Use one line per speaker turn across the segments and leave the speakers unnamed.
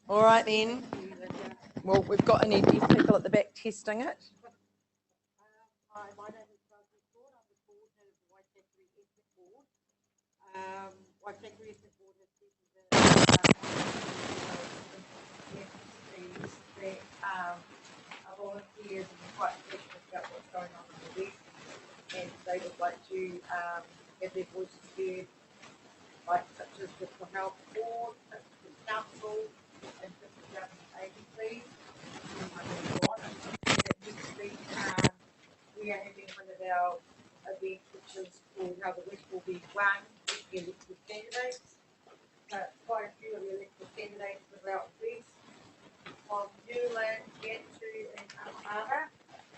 All right then. Well, we've got any of these people at the back testing it.
Hi, my name is Rosie Ford. I'm the coordinator of the Waitakere Ethnic Board. Waitakere Ethnic Board has said that are volunteers and are quite passionate about what's going on in the West, and they would like to have their voices heard, like such as the Health Board, such as the Council, and different government agencies. We are having one of our events which is called How the West Will Be One with the elected candidates. Quite a few of the elected candidates are out west, from Newland, Gantry and Amara,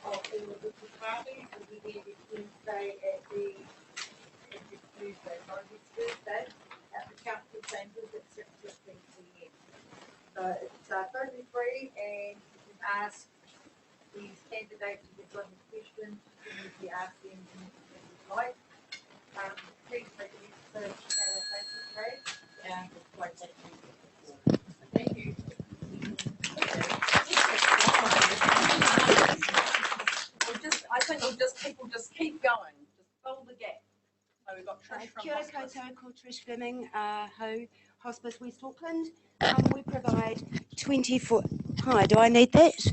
of all the different parties, and we're there this Wednesday at Thursday at the council chambers at 6:15 p.m. So it's totally free, and you can ask these candidates if you've got any questions, you can usually ask them if you'd like. Please make an effort to share our Facebook page and thank you.
I think people just keep going, just fill the gap. So we've got Trish from
Kia ora
Hospice.
koutou, ko Trish Fleming, Ho, Hospice West Auckland. We provide 24, hi, do I need that?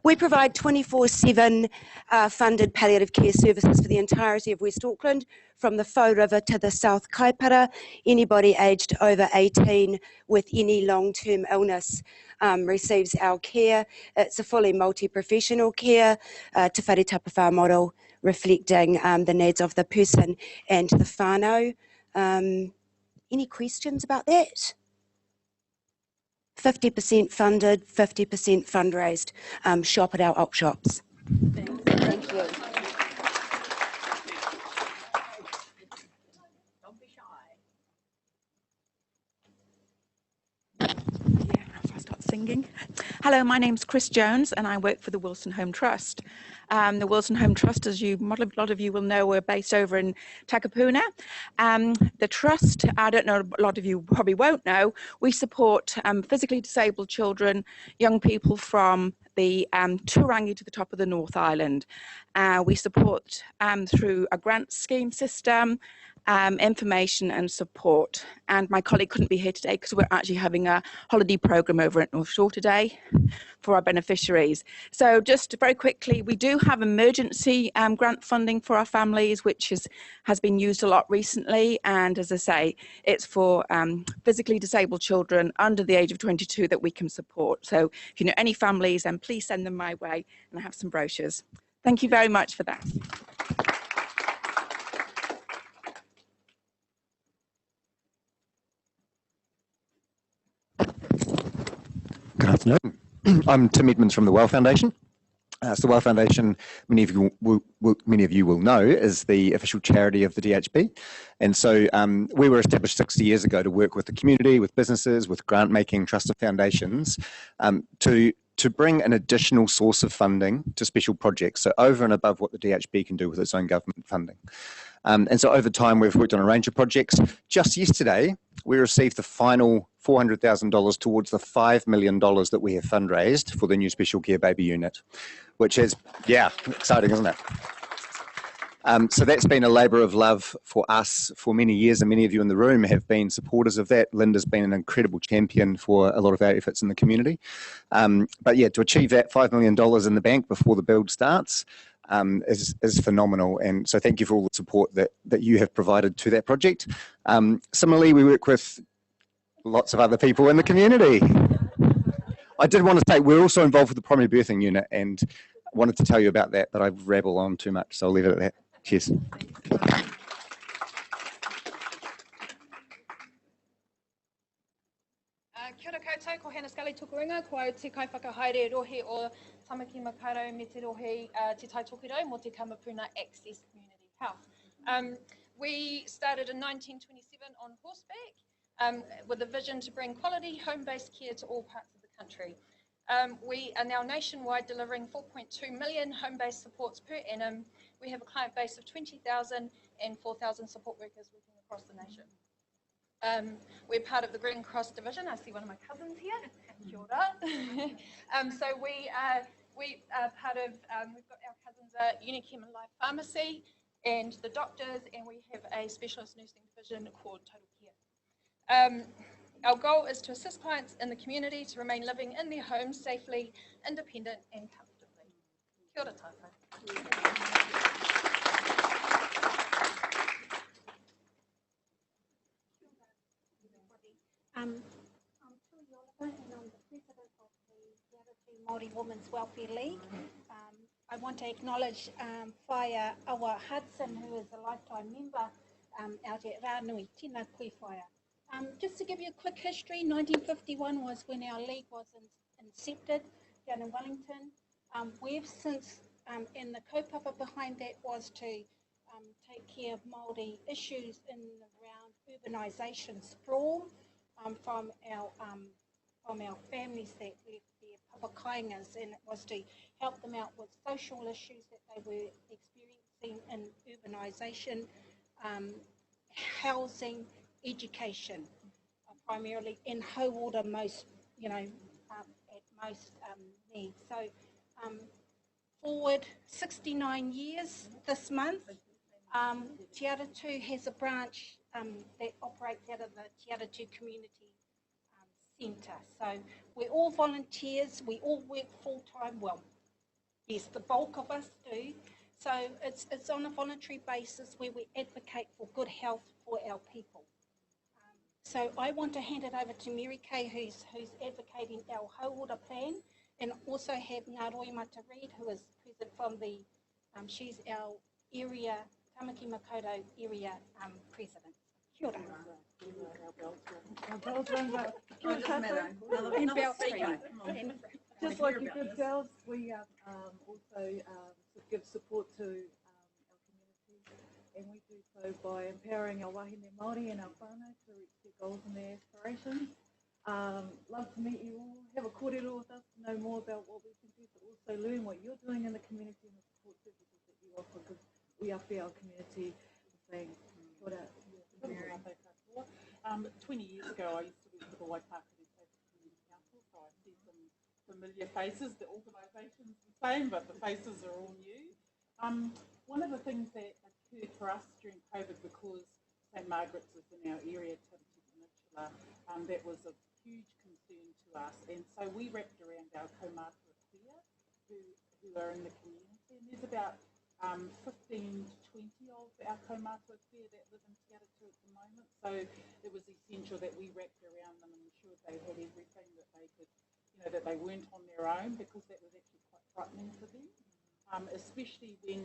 We provide 24/7 funded palliative care services for the entirety of West Auckland, from the Faux River to the South Kaipara. Anybody aged over 18 with any long-term illness receives our care. It's a fully multi-professional care, te whare tapawhā model, reflecting the needs of the person and the whānau. Any questions about that? 50% funded, 50% fundraised. Shop at our op shops.
Thank you. Don't be shy.
Yeah, if I start singing. Hello, my name's Chris Jones and I work for the Wilson Home Trust. The Wilson Home Trust, as a lot of you will know, we're based over in Takapuna. The Trust, I don't know, a lot of you probably won't know, we support physically disabled children, young people from the Turangi to the top of the North Island. We support through a grant scheme system, information and support. And my colleague couldn't be here today because we're actually having a holiday program over at North Shore today for our beneficiaries. So just very quickly, we do have emergency grant funding for our families, which has been used a lot recently. And as I say, it's for physically disabled children under the age of 22 that we can support. So if you know any families, then please send them my way, and I have some brochures. Thank you very much for that.
Good afternoon. I'm Tim Edmonds from the Well Foundation. So the Well Foundation, many of you will know, is the official charity of the DHB. And so we were established 60 years ago to work with the community, with businesses, with grant-making trusted foundations to bring an additional source of funding to special projects, so over and above what the DHB can do with its own government funding. And so over time, we've worked on a range of projects. Just yesterday, we received the final $400,000 towards the $5 million that we have fundraised for the new special care baby unit, which is, yeah, exciting, isn't it? So that's been a labour of love for us for many years, and many of you in the room have been supporters of that. Linda's been an incredible champion for a lot of our efforts in the community. But yeah, to achieve that $5 million in the bank before the build starts is phenomenal, and so thank you for all the support that you have provided to that project. Similarly, we work with lots of other people in the community. I did want to say we're also involved with the primary birthing unit, and wanted to tell you about that, but I rabble on too much, so I'll leave it at that. Cheers.
Kia ora koutou, ko Hannah Scully tukuringa, ko au te kaiwhakahaere rohe o Tamaki Makaurau me te rohe te taitokiro mo te Kamapuna Access Community Health. We started in 1927 on horseback with a vision to bring quality home-based care to all parts of the country. We are now nationwide delivering 4.2 million home-based supports per annum. We have a client base of 20,000 and 4,000 support workers working across the nation. We're part of the Green Cross division. I see one of my cousins here. Kia ora. So we are part of, we've got our cousins at Unichem and Life Pharmacy and the doctors, and we have a specialist nursing division called Total Care. Our goal is to assist clients in the community to remain living in their homes safely, independent and comfortably. Kia ora tātou.
I'm Tilly Oliver and I'm the president of the Te Aratu Māori Women's Welfare League. I want to acknowledge Whaia Awa Hudson, who is a lifetime member out at Rānui. Tēnā koe Whaia. Just to give you a quick history, 1951 was when our league was incepted down in Wellington. We've since, and the kaupapa behind that was to take care of Māori issues in and around urbanisation sprawl. From our families that left their papakaingas, and it was to help them out with social issues that they were experiencing in urbanisation, housing, education, primarily in hauora most, at most needs. So forward 69 years this month, Te Aratu has a branch that operates out of the Te Aratu Community Centre. So we're all volunteers, we all work full-time, well, yes, the bulk of us do. So it's on a voluntary basis where we advocate for good health for our people. So I want to hand it over to Mary Kay, who's advocating our hauora plan, and also have Ngāroi Mata Reid, who is present from the, she's our area, Tamaki Makaurau area president. Kia ora. And bell ringing.
Just like you good girls, we also give support to our community, and we do so by empowering our wahine Māori and our whānau to reach their goals and their aspirations. Love to meet you all, have a kōrero with us, to know more about what we can do, but also learn what you're doing in the community and the support services that you offer, because we offer our community the same. Kia ora.
20 years ago, I used to work for the Waitakere Community Council, so I see some familiar faces. The organisation's the same, but the faces are all new. One of the things that occurred for us during COVID, because St Margaret's is in our area, Taranaki Peninsula, that was of huge concern to us, and so we wrapped around our kaumātua queer who are in the community, and there's about 15 to 20 of our kaumātua queer that live in Te Aratu at the moment, so it was essential that we wrapped around them and ensured they had everything that they could, that they weren't on their own, because that was actually quite frightening for them, especially when,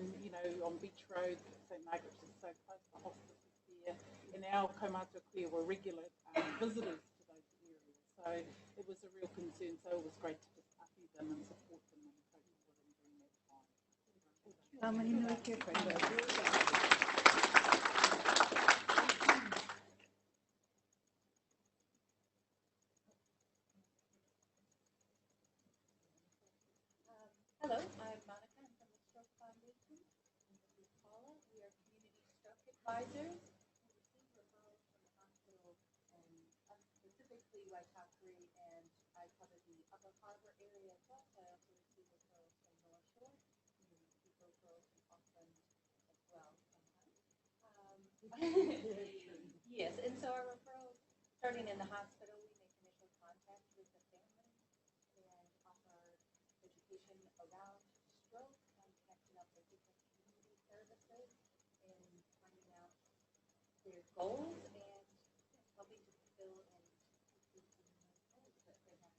on Beach Road, St Margaret's is so close, the hospice is there, and our kaumātua queer were regular visitors to those areas, so it was a real concern, so it was great to just update them and support them and cope with them during that time.
Hello, I'm Monica. I'm from the Stroke Foundation. And this is Paula. We are community stroke advisors. We receive referrals from the hospital, and specifically Waitakere, and I cover the Upper Harbor area as well. So I also receive referrals from North Shore. We receive referrals from Auckland as well sometimes. Yes, and so our referrals, starting in the hospital, we make initial contact with the family and offer education around stroke, connecting up with different community services and finding out their goals and helping to fulfill and complete some of those goals that they have.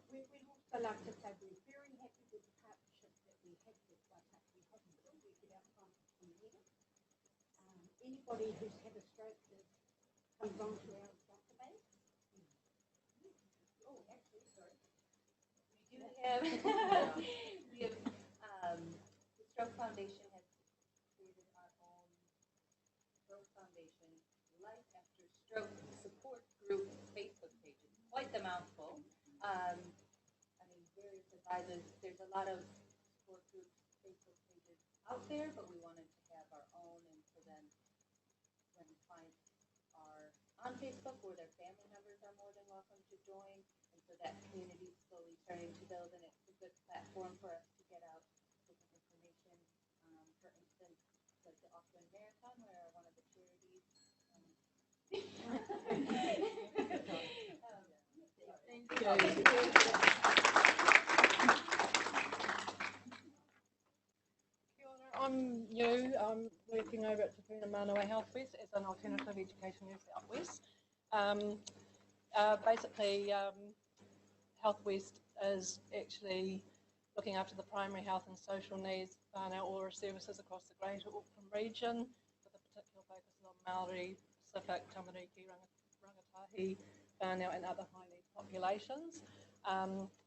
We'd also like to say we're very happy with the partnership that we have with Waitakere Hospital. We get our clients from there. Anybody who's had a stroke comes on to our database.
Oh, actually, sorry. We do have, the Stroke Foundation has created our own Stroke Foundation Life After Stroke Support Group Facebook page. It's quite the mouthful. Various advisors, there's a lot of support groups, Facebook pages out there, but we wanted to on Facebook, or their family members are more than welcome to join. And so that community is slowly starting to build, and it's a good platform for us to get out different information. For instance, like the Auckland Marathon, where one of the charities.
I'm new. I'm working over at Te Puna Manawa Health West as an alternative education nurse out west. Basically, Health West is actually looking after the primary health and social needs and our aura services across the Greater Auckland region, with a particular focus on Māori, Pacific, Tamariki, Rangatahi, whānau and other high need populations.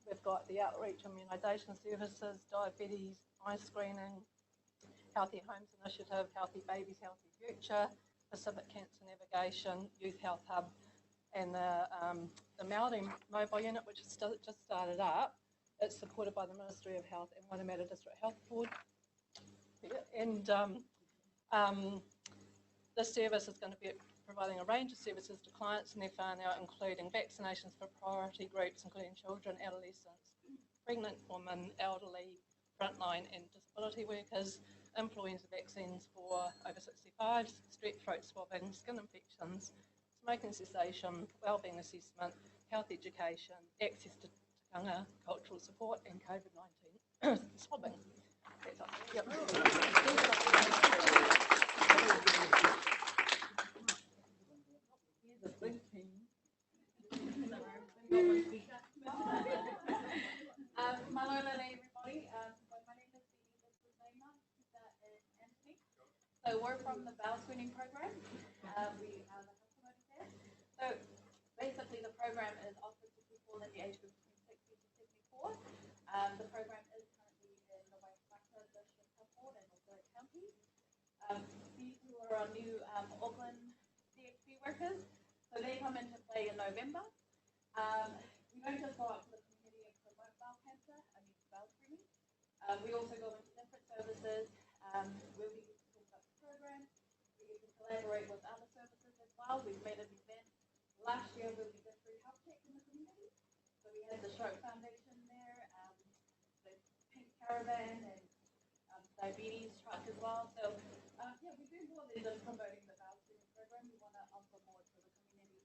We've got the outreach immunisation services, diabetes, eye screening, Healthy Homes Initiative, Healthy Babies, Healthy Future, Pacific Cancer Navigation, Youth Health Hub, and the Māori Mobile Unit, which has just started up. It's supported by the Ministry of Health and Waitakere District Health Board. And this service is going to be providing a range of services to clients and their whānau, including vaccinations for priority groups, including children, adolescents, pregnant women, elderly, frontline and disability workers, influenza vaccines for over 65s, strep throat swabbing, skin infections, smoking cessation, wellbeing assessment, health education, access to tikanga, cultural support and COVID-19 swabbing. That's all. Yep.
Malona everybody. My name is Anthony. So we're from the bowel screening program. We are the customers there. So basically the program is offered to people in the age group between 60 to 74. The program is currently in the Waitakere District Health Board and also County. These who are our new Auckland DHB workers, so they come into play in November. We don't just go out to the community and promote bowel cancer, bowel screening. We also go into different services where we get to talk about the program. We get to collaborate with other services as well. We've made an event last year where we did free health checks in the community. So we had the Stroke Foundation there, the Pink Caravan, and diabetes truck as well. So yeah, we do more than just promoting the bowel screening program. We want to offer more to the community.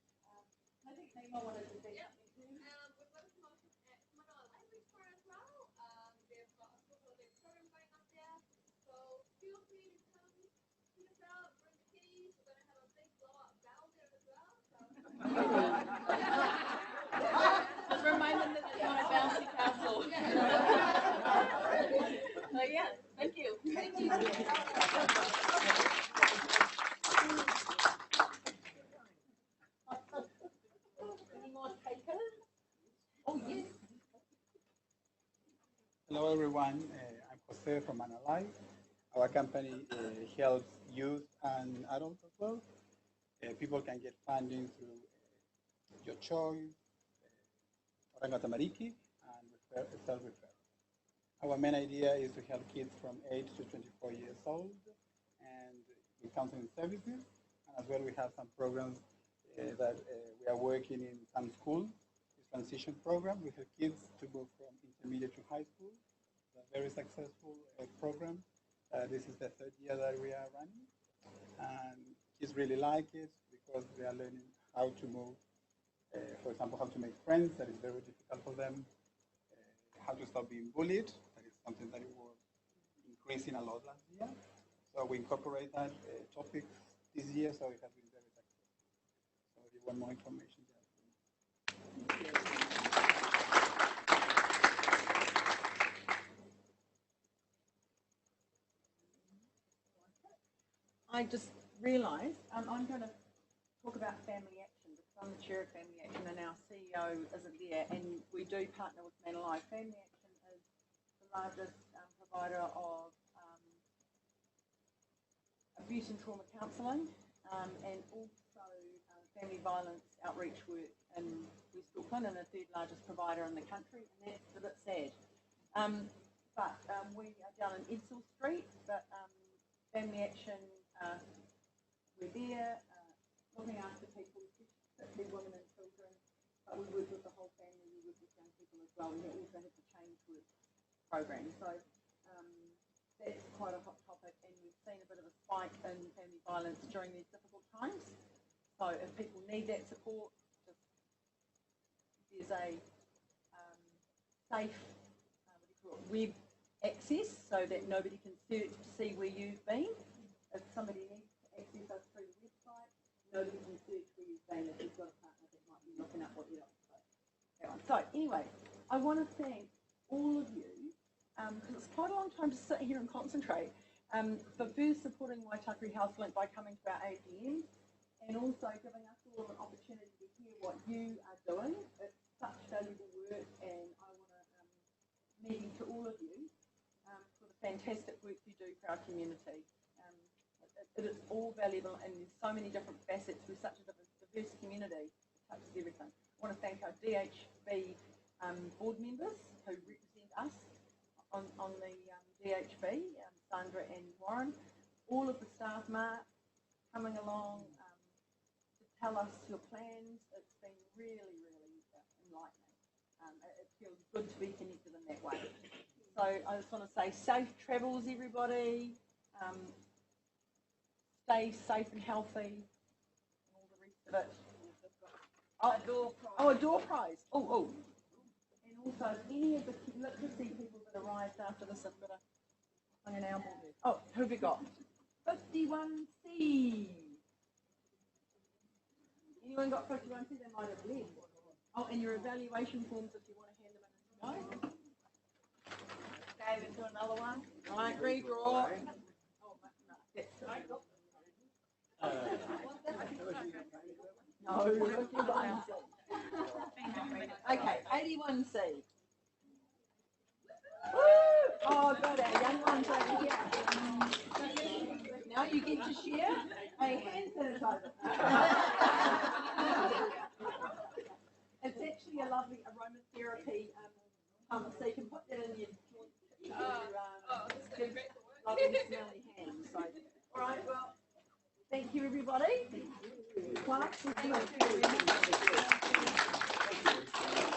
I think Neema wanted to say something too.
We've got a promotion at Manoa Library Store as well. They've got a couple of their programs going up there. So feel free to come check us out, bring the kitties. We're going to have a big blow-up bowel there as well. So.
Just remind them that it's not a bouncy castle. So yeah, thank you. Thank you.
Hello everyone, I'm Jose from Manalai. Our company helps youth and adults as well. People can get funding through Your Choice, Oranga Tamariki, and self-referral. Our main idea is to help kids from 8 to 24 years old and with counseling services. And as well, we have some programs that we are working in some schools. This transition program, we help kids to go from intermediate to high school. It's a very successful program. This is the third year that we are running. And kids really like it because they are learning how to move, for example, how to make friends. That is very difficult for them. How to stop being bullied. That is something that was increasing a lot last year. So we incorporate that topic this year, so it has been very successful. So if you want more information,
I just realised I'm going to talk about family action because I'm the chair of family action and our CEO isn't there, and we do partner with Manalai. Family action is the largest provider of abuse and trauma counselling and also family violence outreach work in West Auckland, and the third largest provider in the country, and that's a bit sad. But we are down in Edsall Street, but family action, we're there looking after people, particularly women and children, but we work with the whole family, we work with young people as well. We also have the change work program. So that's quite a hot topic, and we've seen a bit of a spike in family violence during these difficult times. So if people need that support, just, there's a safe web access so that nobody can search to see where you've been. If somebody needs to access us through the website, nobody can search where you've been if you've got a partner that might be looking up what you're up to. So anyway, I want to thank all of you, because it's quite a long time to sit here and concentrate, for first supporting Waitakere Health Link by coming to our AGM, and also giving us all an opportunity to hear what you are doing. It's such valuable work, and I want to commend to all of you for the fantastic work you do for our community. It is all valuable, and there's so many different facets. We're such a diverse community, it touches everything. I want to thank our DHB board members who represent us on the DHB, Sandra and Warren, all of the staff, Mark, coming along to tell us your plans. It's been really, really enlightening. It feels good to be connected in that way. So I just want to say safe travels, everybody. Stay safe and healthy, and all the rest of it. Oh, a door prize. Oh. And also, any of the literacy people that arrived after this have got a hung an elbow there. Oh, who have we got? 51C. Anyone got 51C? They might have left. Oh, and your evaluation forms if you want to hand them in. No? Okay, we'll do another one. All right, redraw. Oh, no, that's right. No, 51C. Okay, 81C. Woo! Oh, good, our young ones over here. Now you get to share a hand sanitizer. It's actually a lovely aromatherapy pump, so you can put that in your lovely smelly hands. So, all right, well, thank you, everybody. Class, thank you.